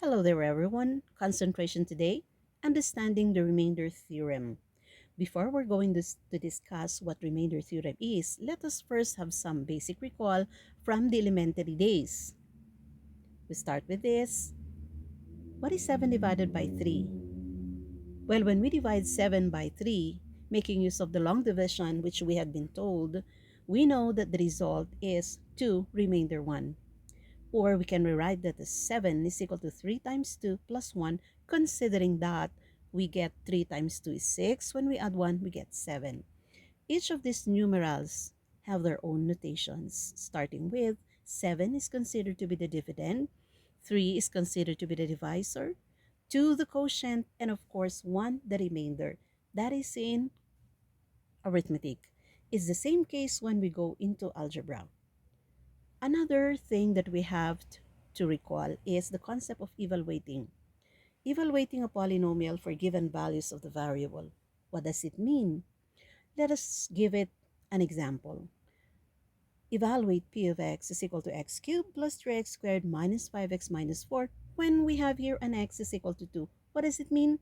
Hello there, everyone. Concentration today, understanding the remainder theorem. Before we're going to discuss what remainder theorem is, let us first have some basic recall from the elementary days. We start with this. What is 7 divided by 3? Well, when we divide 7 by 3, making use of the long division which we had been told, we know that the result is 2 remainder 1. Or we can rewrite that as 7 is equal to 3 times 2 plus 1, considering that we get 3 times 2 is 6. When we add 1, we get 7. Each of these numerals have their own notations, starting with 7 is considered to be the dividend, 3 is considered to be the divisor, 2 the quotient, and of course 1 the remainder. That is in arithmetic. It's the same case when we go into algebra. Another thing that we have to recall is the concept of evaluating. Evaluating a polynomial for given values of the variable. What does it mean? Let us give it an example. Evaluate p of x is equal to x cubed plus 3x squared minus 5x minus 4 when we have here an x is equal to 2. What does it mean?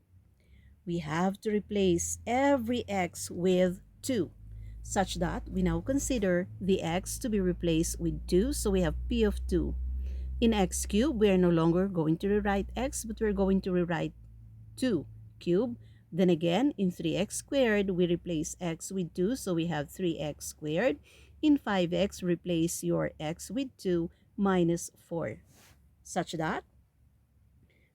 We have to replace every x with 2 such that we now consider the x to be replaced with 2, so we have p of 2. In x cubed, we are no longer going to rewrite x, but we're going to rewrite 2 cubed. Then again, in 3x squared, we replace x with 2, so we have 3x squared. In 5x, replace your x with 2 minus 4, such that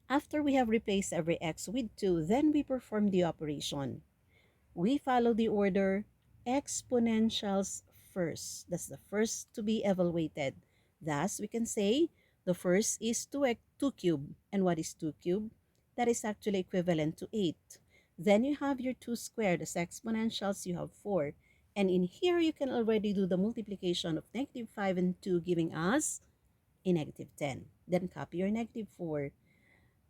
after we have replaced every x with 2, then we perform the operation. We follow the order exponentials first. That's the first to be evaluated. Thus, we can say the first is 2 cubed. And what is 2 cubed? That is actually equivalent to 8. Then you have your 2 squared. As exponentials, you have 4. And in here, you can already do the multiplication of negative 5 and 2, giving us a negative 10. Then copy your negative 4.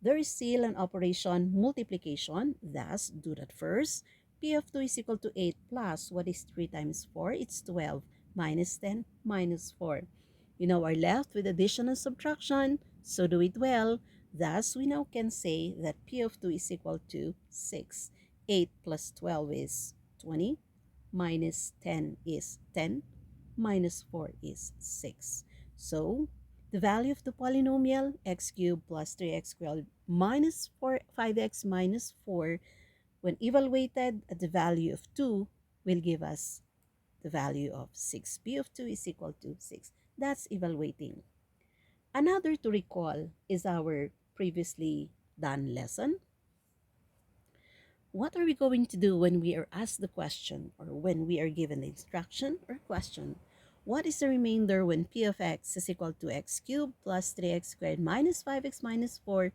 There is still an operation multiplication, thus do that first. P of 2 is equal to 8 plus, what is 3 times 4? It's 12, minus 10, minus 4. You now are left with addition and subtraction, so do it well. Thus, we now can say that P of 2 is equal to 6. 8 plus 12 is 20, minus 10 is 10, minus 4 is 6. So, the value of the polynomial x cubed plus 3x squared minus 5x minus 4, when evaluated at the value of 2, will give us the value of 6. P of 2 is equal to 6. That's evaluating. Another to recall is our previously done lesson. What are we going to do when we are asked the question, or when we are given the instruction or question? What is the remainder when p of x is equal to x cubed plus 3x squared minus 5x minus 4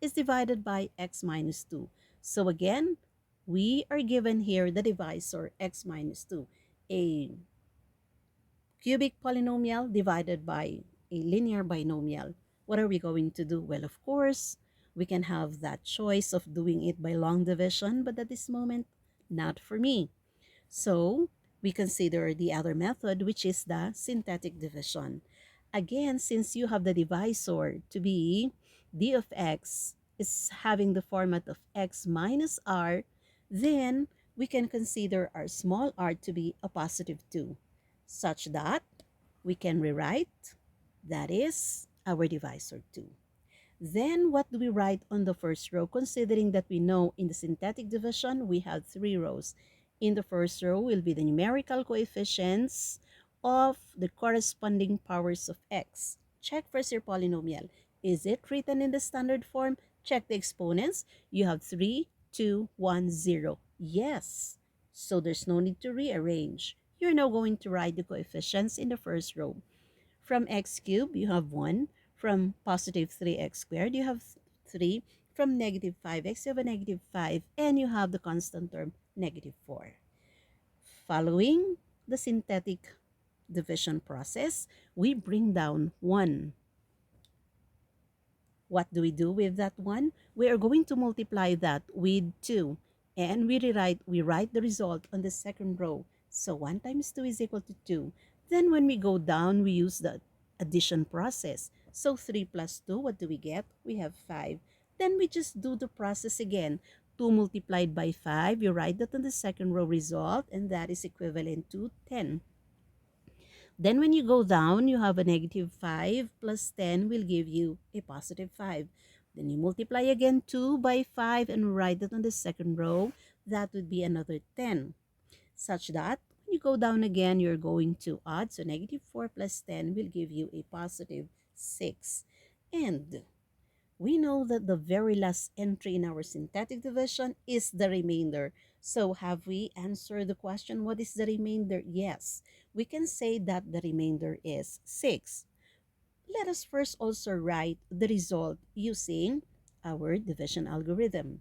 is divided by x minus 2? So again, we are given here the divisor x minus 2, a cubic polynomial divided by a linear binomial. What are we going to do? Well, of course, we can have that choice of doing it by long division, but at this moment, not for me. So, we consider the other method, which is the synthetic division. Again, since you have the divisor to be d of x is having the format of x minus r, then we can consider our small r to be a positive 2, such that we can rewrite, that is our divisor 2. Then what do we write on the first row, considering that we know in the synthetic division we have 3 rows. In the first row will be the numerical coefficients of the corresponding powers of x. Check first your polynomial. Is it written in the standard form? Check the exponents. You have 3, 2, 1, 0. Yes. So there's no need to rearrange. You're now going to write the coefficients in the first row. From x cubed, you have 1. From positive 3x squared, you have 3. From negative 5x, you have a negative 5. And you have the constant term, negative 4. Following the synthetic division process, we bring down 1. What do we do with that 1? We are going to multiply that with 2. And we write the result on the second row. So 1 times 2 is equal to 2. Then when we go down, we use the addition process. So 3 plus 2, what do we get? We have 5. Then we just do the process again. 2 multiplied by 5, you write that on the second row result, and that is equivalent to 10. Then when you go down, you have a negative 5 plus 10 will give you a positive 5. Then you multiply again 2 by 5 and write it on the second row. That would be another 10. Such that when you go down again, you're going to add. So negative 4 plus 10 will give you a positive 6. And we know that the very last entry in our synthetic division is the remainder. So have we answered the question, what is the remainder? Yes, we can say that the remainder is 6. Let us first also write the result using our division algorithm.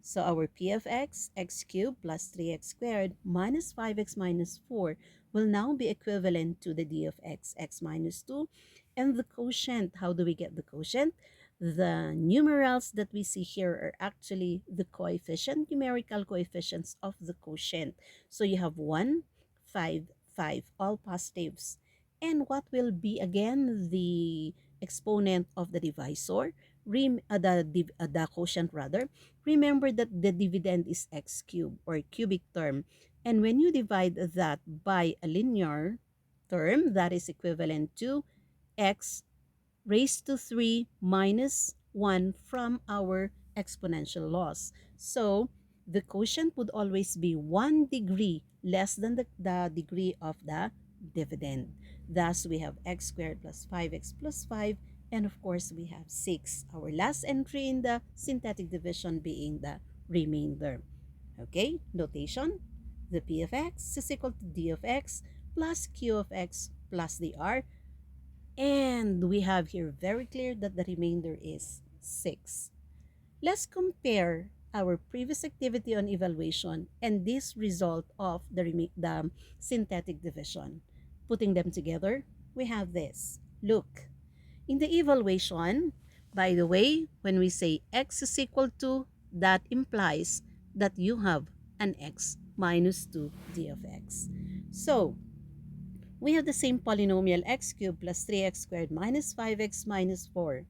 So our p of x cubed plus 3x squared minus 5x minus 4 will now be equivalent to the d of x minus 2. And the quotient, how do we get the quotient? The numerals that we see here are actually the coefficient, numerical coefficients of the quotient. So you have 1, 5, 5, all positives. And what will be again the exponent of the divisor? The quotient rather. Remember that the dividend is x cubed or cubic term. And when you divide that by a linear term, that is equivalent to x raised to 3 minus 1 from our exponential laws. So the quotient would always be 1 degree less than the degree of the dividend. Thus, we have x squared plus 5x plus 5, and of course, we have 6. Our last entry in the synthetic division being the remainder. Okay, notation. The p of x is equal to d of x plus q of x plus the r. And we have here very clear that the remainder is 6. Let's compare our previous activity on evaluation and this result of the synthetic division. Putting them together, we have this. Look, in the evaluation, by the way, when we say x is equal to, that implies that you have an x minus 2 d of x. So, we have the same polynomial x cubed plus 3x squared minus 5x minus 4.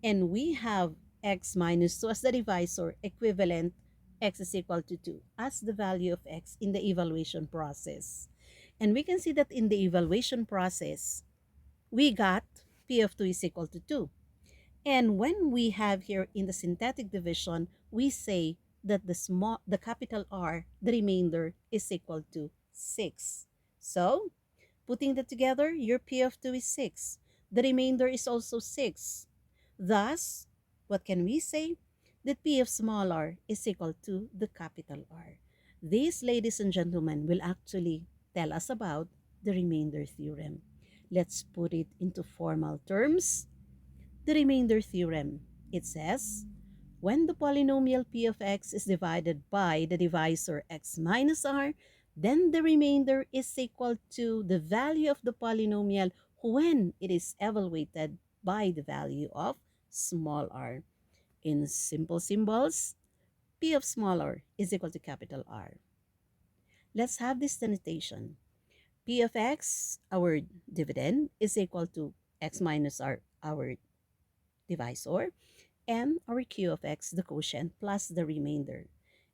And we have x minus 2 as the divisor, equivalent x is equal to 2 as the value of x in the evaluation process. And we can see that in the evaluation process, we got p of 2 is equal to 2. And when we have here in the synthetic division, we say that the capital R, the remainder, is equal to 6. So, putting that together, your P of 2 is 6. The remainder is also 6. Thus, what can we say? That P of small r is equal to the capital R. This, ladies and gentlemen, will actually tell us about the remainder theorem. Let's put it into formal terms. The remainder theorem, it says, when the polynomial p of x is divided by the divisor x minus r, then the remainder is equal to the value of the polynomial when it is evaluated by the value of small r. In simple symbols, p of small r is equal to capital R. Let's have this denotation. P of x, our dividend, is equal to x minus r, our divisor, and our q of x, the quotient, plus the remainder.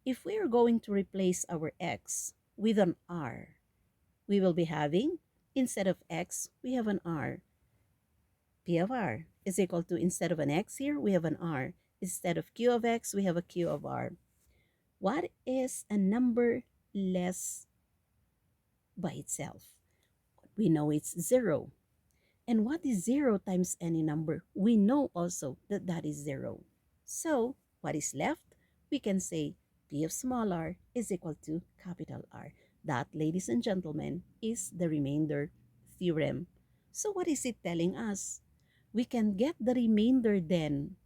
If we are going to replace our x with an r, we will be having, instead of x, we have an r. P of r is equal to, instead of an x here, we have an r. Instead of q of x, we have a q of r. What is a number less by itself? We know it's 0. And what is 0 times any number? We know also that that is 0. So, what is left? We can say P of small r is equal to capital R. That, ladies and gentlemen, is the remainder theorem. So, what is it telling us? We can get the remainder then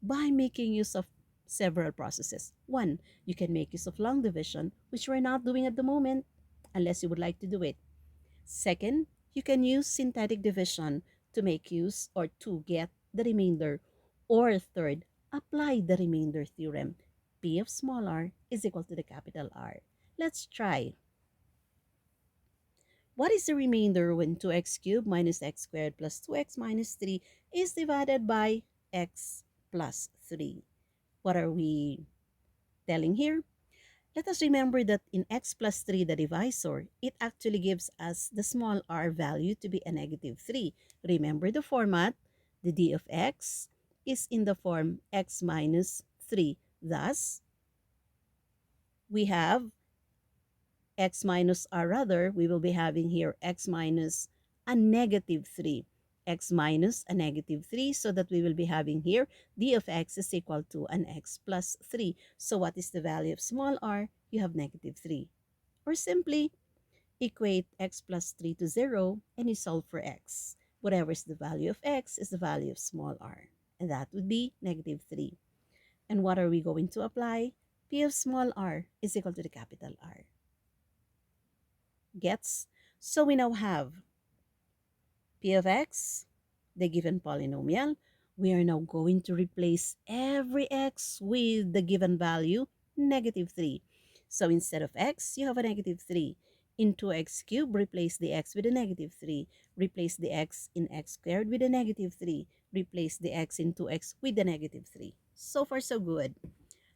by making use of several processes. One, you can make use of long division, which we're not doing at the moment, unless you would like to do it. Second, you can use synthetic division to make use or to get the remainder. Or third, apply the remainder theorem. P of small r is equal to the capital R. Let's try. What is the remainder when 2x cubed minus x squared plus 2x minus 3 is divided by x plus 3? What are we telling here? Let us remember that in x plus 3, the divisor, it actually gives us the small r value to be a negative 3. Remember the format, the d of x is in the form x minus 3. Thus, we have x minus r, rather, we will be having here x minus a negative 3. X minus a negative 3, so that we will be having here d of x is equal to an x plus 3. So what is the value of small r? You have negative 3. Or simply equate x plus 3 to 0 and you solve for x. Whatever is the value of x is the value of small r. And that would be negative 3. And what are we going to apply? P of small r is equal to the capital R. Gets? So we now have P of x, the given polynomial. We are now going to replace every x with the given value, negative 3. So instead of x, you have a negative 3. Into x cubed, replace the x with a negative 3. Replace the x in x squared with a negative 3. Replace the x in 2x with a negative 3. So far, so good.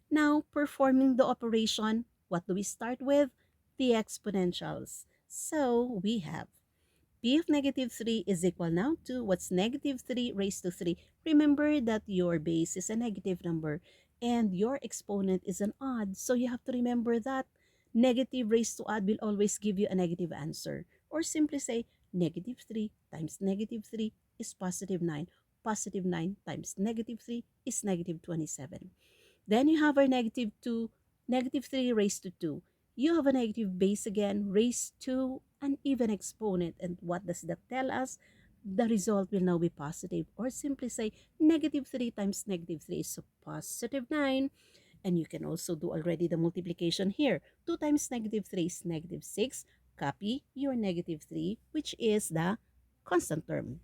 Now, performing the operation, what do we start with? The exponentials. So we have p of negative 3 is equal now to what's negative 3 raised to 3. Remember that your base is a negative number and your exponent is an odd. So you have to remember that negative raised to odd will always give you a negative answer. Or simply say negative 3 times negative 3 is positive 9. Positive 9 times negative 3 is negative 27. Then you have our negative 2, negative 3 raised to 2. You have a negative base again raised to an even exponent. And what does that tell us? The result will now be positive. Or simply say negative 3 times negative 3 is so positive 9. And you can also do already the multiplication here. 2 times negative 3 is negative 6. Copy your negative 3, which is the constant term.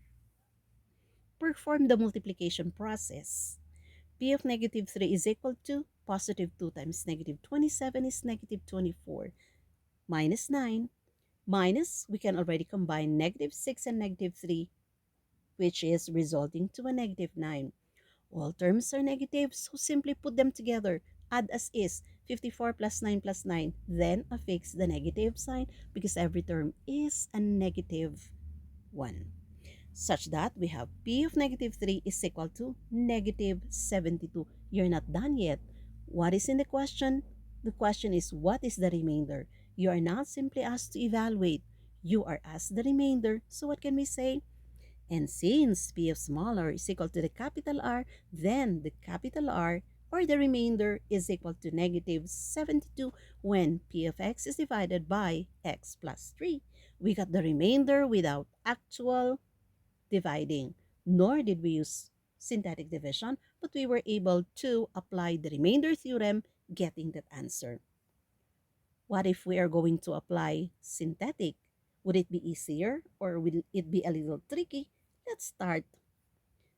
Perform the multiplication process. P of negative 3 is equal to positive 2 times negative 27 is negative 24 minus 9 minus, we can already combine negative 6 and negative 3, which is resulting to a negative 9. All terms are negative, so simply put them together. Add as is, 54 plus 9 plus 9. Then affix the negative sign because every term is a negative 1. Such that we have p of negative 3 is equal to negative 72. You're not done yet. What is in the question? The question is, what is the remainder? You are not simply asked to evaluate. You are asked the remainder. So what can we say? And since p of small r is equal to the capital R, then the capital R or the remainder is equal to negative 72 when p of x is divided by x plus 3. We got the remainder without actual dividing, nor did we use synthetic division, but we were able to apply the remainder theorem, getting that answer. What if we are going to apply synthetic? Would it be easier or will it be a little tricky? Let's start.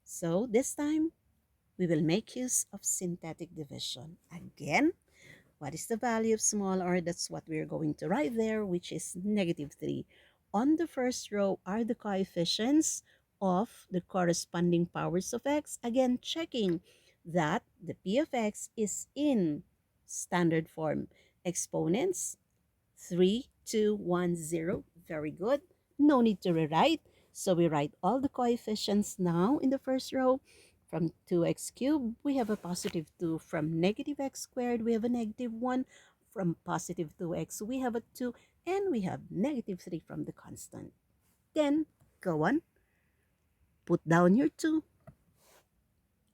So this time, we will make use of synthetic division. Again, what is the value of small r? That's what we're going to write there, which is negative 3. On the first row are the coefficients of the corresponding powers of x. Again, checking that the p of x is in standard form. Exponents, 3, 2, 1, 0. Very good. No need to rewrite. So we write all the coefficients now in the first row. From 2x cubed, we have a positive 2. From negative x squared, we have a negative 1. From positive 2x, we have a 2. And we have negative 3 from the constant. Then, go on. Put down your 2.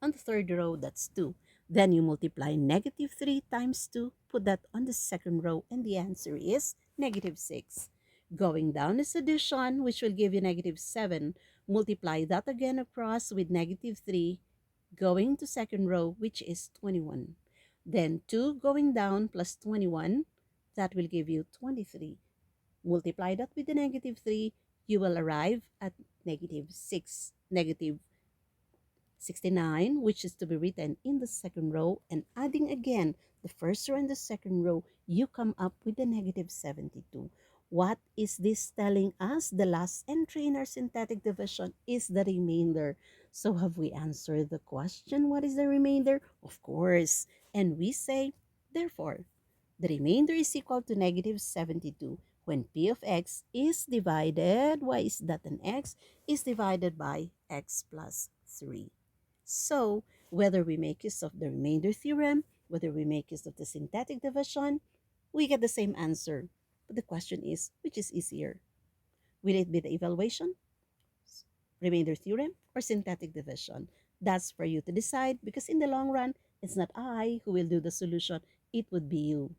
On the third row, that's 2. Then you multiply negative 3 times 2. Put that on the second row, and the answer is negative 6. Going down is addition, which will give you negative 7. Multiply that again across with negative 3. Going to second row, which is 21. Then 2 going down plus 21, that will give you 23. Multiply that with the negative 3, you will arrive at negative 6, negative 69, which is to be written in the second row, and adding again the first row and the second row, you come up with the negative 72. What is this telling us? The last entry in our synthetic division is the remainder. So have we answered the question, what is the remainder? Of course. And we say, therefore, the remainder is equal to negative 72 when p of x is divided, why is that an x, is divided by x plus 3. So, whether we make use of the remainder theorem, whether we make use of the synthetic division, we get the same answer. But the question is, which is easier? Will it be the evaluation, remainder theorem, or synthetic division? That's for you to decide because in the long run, it's not I who will do the solution, it would be you.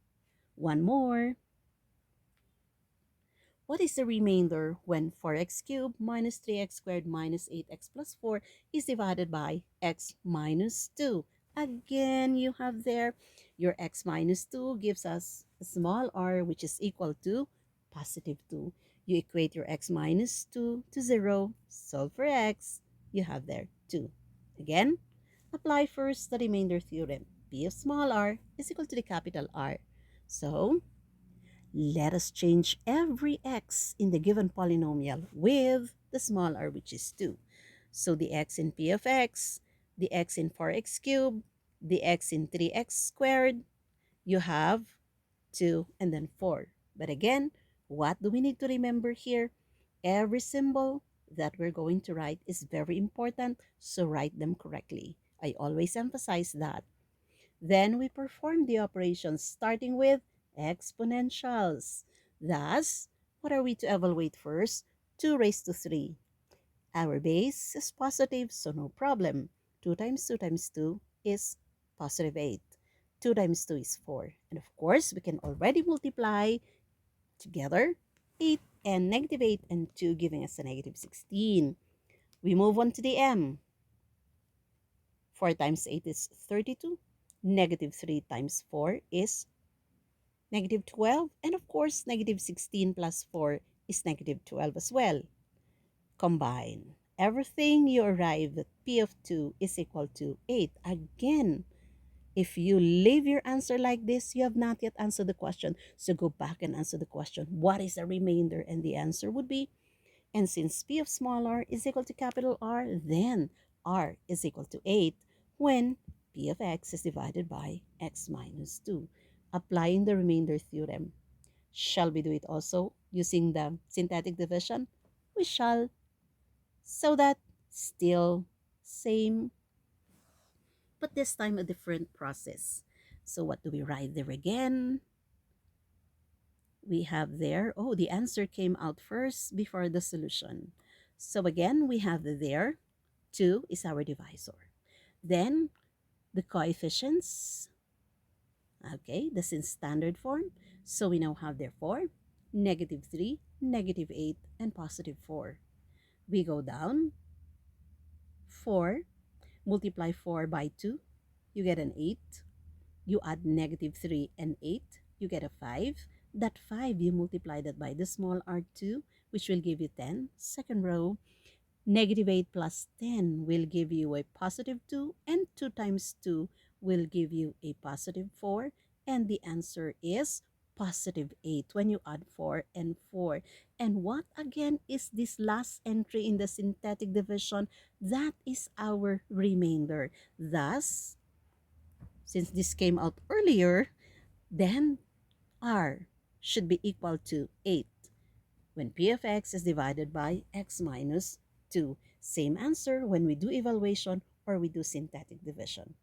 One more. What is the remainder when 4x cubed minus 3x squared minus 8x plus 4 is divided by x minus 2? Again, you have there your x minus 2 gives us a small r which is equal to positive 2. You equate your x minus 2 to 0, solve for x, you have there 2. Again, apply first the remainder theorem. P of small r is equal to the capital R. So, let us change every x in the given polynomial with the small r, which is 2. So the x in p of x, the x in 4x cubed, the x in 3x squared, you have 2 and then 4. But again, what do we need to remember here? Every symbol that we're going to write is very important, so write them correctly. I always emphasize that. Then we perform the operations starting with exponentials. Thus, what are we to evaluate first? 2 raised to 3. Our base is positive, so no problem. 2 times 2 times 2 is positive 8. 2 times 2 is 4. And of course, we can already multiply together 8 and negative 8 and 2 giving us a negative 16. We move on to the m. 4 times 8 is 32. Negative 3 times 4 is negative 12. And of course, negative 16 plus 4 is negative 12 as well. Combine everything, you arrive at P of 2 is equal to 8. Again, if you leave your answer like this, you have not yet answered the question. So go back and answer the question. What is the remainder? And the answer would be, and since P of small r is equal to capital R, then R is equal to 8 when P of x is divided by x minus 2. Applying the remainder theorem. Shall we do it also using the synthetic division? We shall. So that still same, but this time a different process. So what do we write there again? We have there, oh, the answer came out first before the solution. So again, we have there, 2 is our divisor. Then the coefficients, okay, that's in standard form. So we now have therefore negative 3, negative 8, and positive 4. We go down, 4, multiply 4 by 2, you get an 8. You add negative 3 and 8, you get a 5. That 5, you multiply that by the small r2, which will give you 10. Second row, negative 8 plus 10 will give you a positive 2, and 2 times 2 will give you a positive 4, and the answer is positive 8 when you add 4 and 4. And what again is this last entry in the synthetic division? That is our remainder. Thus, since this came out earlier, then r should be equal to 8 when p of x is divided by x minus 2. Same answer when we do evaluation or we do synthetic division.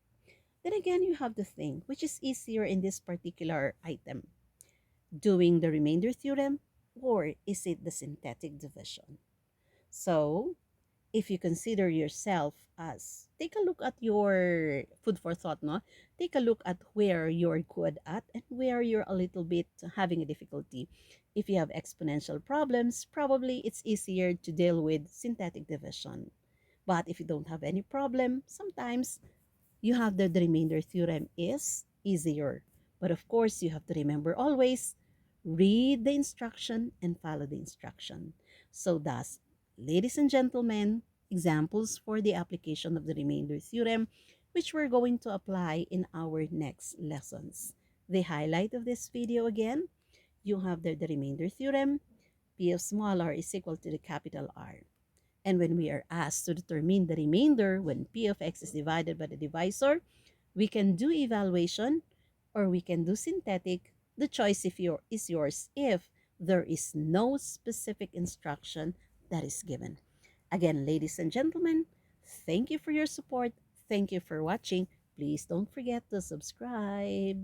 Then again, you have to think, which is easier in this particular item? Doing the remainder theorem, or is it the synthetic division? So, if you consider yourself as, take a look at your food for thought, no? Take a look at where you're good at and where you're a little bit having a difficulty. If you have exponential problems, probably it's easier to deal with synthetic division. But if you don't have any problem, sometimes you have the remainder theorem is easier. But of course, you have to remember always, read the instruction and follow the instruction. So thus, ladies and gentlemen, examples for the application of the remainder theorem, which we're going to apply in our next lessons. The highlight of this video again, you have the remainder theorem. P of small r is equal to the capital R. And when we are asked to determine the remainder when P of x is divided by the divisor, we can do evaluation or we can do synthetic. The choice is yours if there is no specific instruction that is given. Again, ladies and gentlemen, thank you for your support. Thank you for watching. Please don't forget to subscribe.